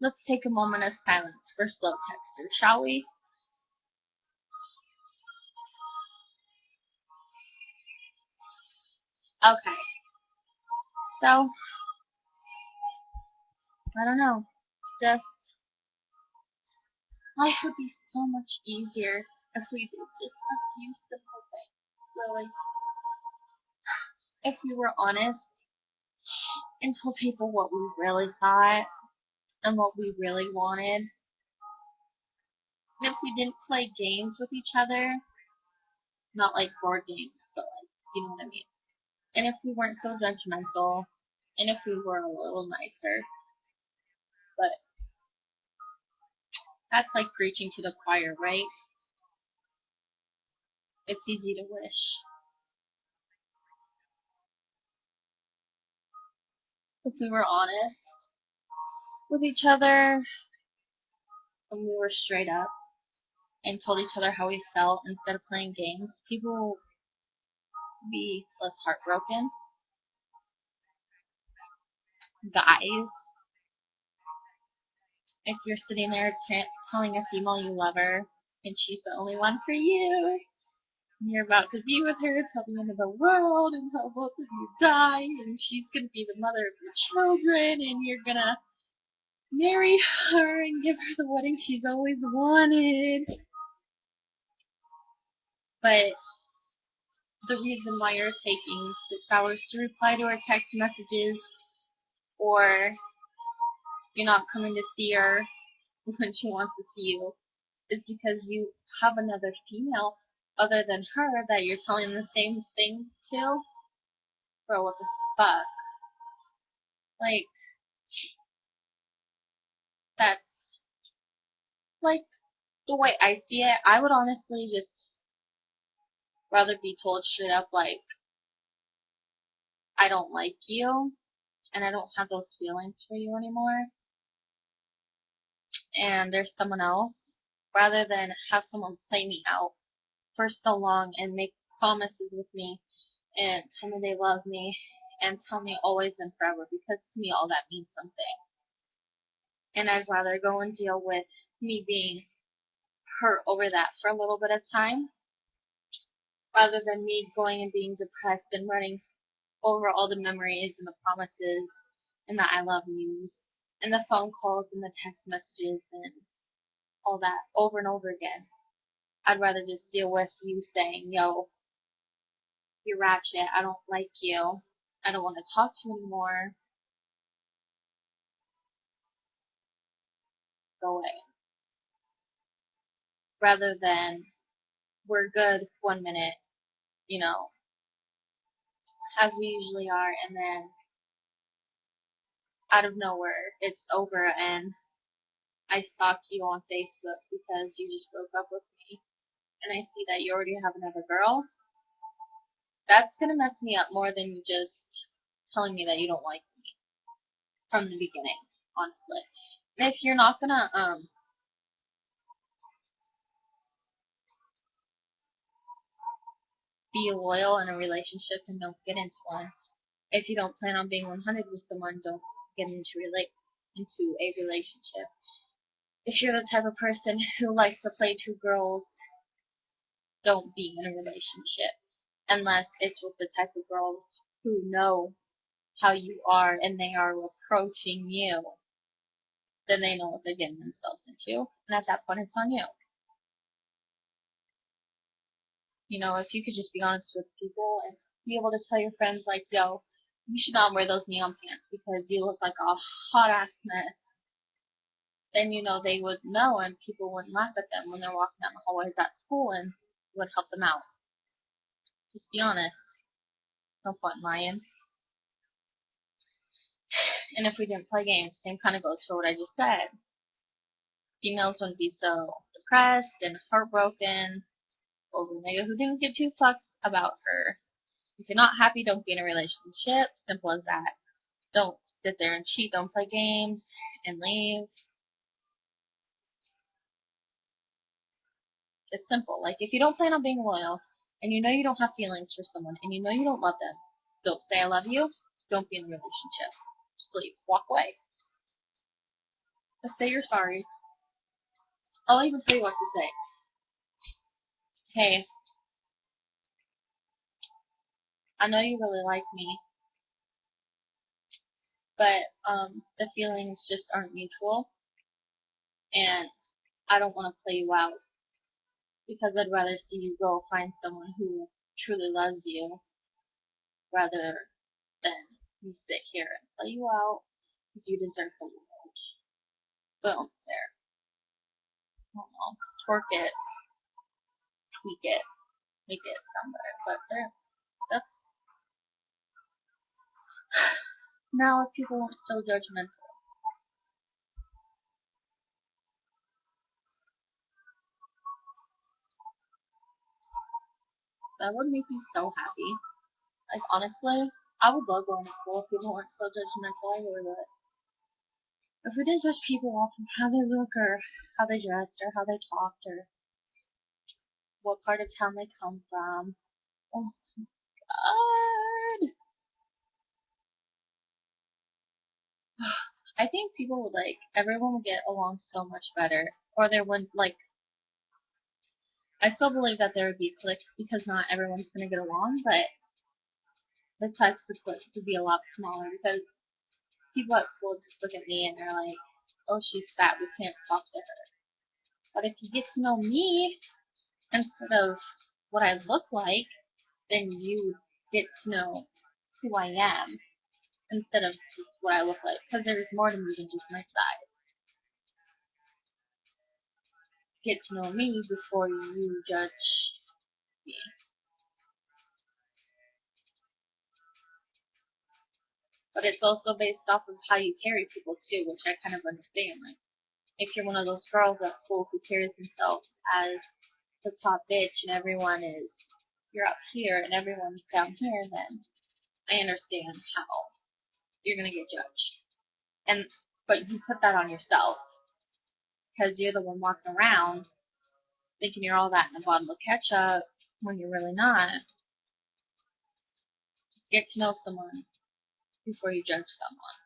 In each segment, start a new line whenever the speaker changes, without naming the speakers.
Let's take a moment of silence for slow texters, shall we? Okay. So, I don't know. Just life would be so much easier if we did just a few simple things. Really. If we were honest and told people what we really thought and what we really wanted. And if we didn't play games with each other, not like board games, but like, you know what I mean. And if we weren't so judgmental, and if we were a little nicer. But that's like preaching to the choir, right? It's easy to wish. If we were honest with each other and we were straight up and told each other how we felt instead of playing games, people would be less heartbroken. Guys, if you're sitting there telling a female you love her and she's the only one for you, and you're about to be with her till the end of the world and how both of you die and she's gonna be the mother of your children and you're gonna marry her and give her the wedding she's always wanted. But the reason why you're taking 6 hours to reply to her text messages or you're not coming to see her when she wants to see you is because you have another female other than her that you're telling the same thing to? Bro, what the fuck? Like, that's, like, the way I see it, I would honestly just rather be told straight up, like, I don't like you, and I don't have those feelings for you anymore, and there's someone else, rather than have someone play me out for so long and make promises with me and tell me they love me and tell me always and forever, because to me all that means something. And I'd rather go and deal with me being hurt over that for a little bit of time rather than me going and being depressed and running over all the memories and the promises and the I love yous and the phone calls and the text messages and all that over and over again. I'd rather just deal with you saying, yo, you're ratchet, I don't like you, I don't want to talk to you anymore, go away. Rather than we're good 1 minute, you know, as we usually are, and then out of nowhere it's over and I stalked you on Facebook because you just broke up with me and I see that you already have another girl. That's gonna mess me up more than you just telling me that you don't like me from the beginning, honestly. And if you're not gonna be loyal in a relationship, and don't get into one. If you don't plan on being 100 with someone, don't get into a relationship. If you're the type of person who likes to play two girls, don't be in a relationship unless it's with the type of girls who know how you are and they are approaching you. Then they know what they're getting themselves into, and at that point, it's on you. You know, if you could just be honest with people and be able to tell your friends, like, yo, you should not wear those neon pants because you look like a hot ass mess, then you know they would know and people wouldn't laugh at them when they're walking down the hallways at school and would help them out. Just be honest. No point in lying. And if we didn't play games, same kind of goes for what I just said. Females wouldn't be so depressed and heartbroken over a nigga who didn't give two fucks about her. If you're not happy, don't be in a relationship. Simple as that. Don't sit there and cheat. Don't play games and leave. It's simple. Like, if you don't plan on being loyal and you know you don't have feelings for someone and you know you don't love them, don't say I love you. Don't be in a relationship. Just leave. Walk away. Just say you're sorry. I'll even tell you what to say. Hey, I know you really like me, but the feelings just aren't mutual, and I don't want to play you out because I'd rather see you go find someone who truly loves you rather than me sit here and play you out because you deserve the world. Boom, there. I don't know. Twerk it, tweak it, make it sound better, but there. That's now if people weren't so judgmental. That would make me so happy. Like honestly, I would love going to school if people weren't so judgmental. I really would. If we didn't judge people off of how they look or how they dressed or how they talked or what part of town they come from. Oh God. I think people would everyone would get along so much better. Or there wouldn't I still believe that there would be cliques because not everyone's gonna get along, but the types of cliques would be a lot smaller because people at school just look at me and they're like, oh, she's fat, we can't talk to her. But if you get to know me instead of what I look like, then you get to know who I am instead of just what I look like. Because there's more to me than just my size. Get to know me before you judge me. But it's also based off of how you carry people too, which I kind of understand. Like, if you're one of those girls at school who carries themselves as the top bitch and everyone is, you're up here and everyone's down here, then I understand how you're gonna get judged. But you put that on yourself because you're the one walking around thinking you're all that in a bottle of ketchup when you're really not. Just get to know someone before you judge someone.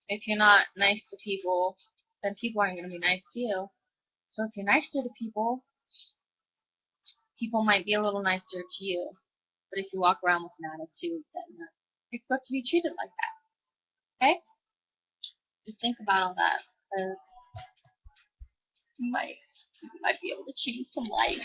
If you're not nice to people, then people aren't going to be nice to you. So if you're nice to the people, people might be a little nicer to you. But if you walk around with an attitude, then expect to be treated like that. Okay? Just think about all that, because you might be able to change some lives.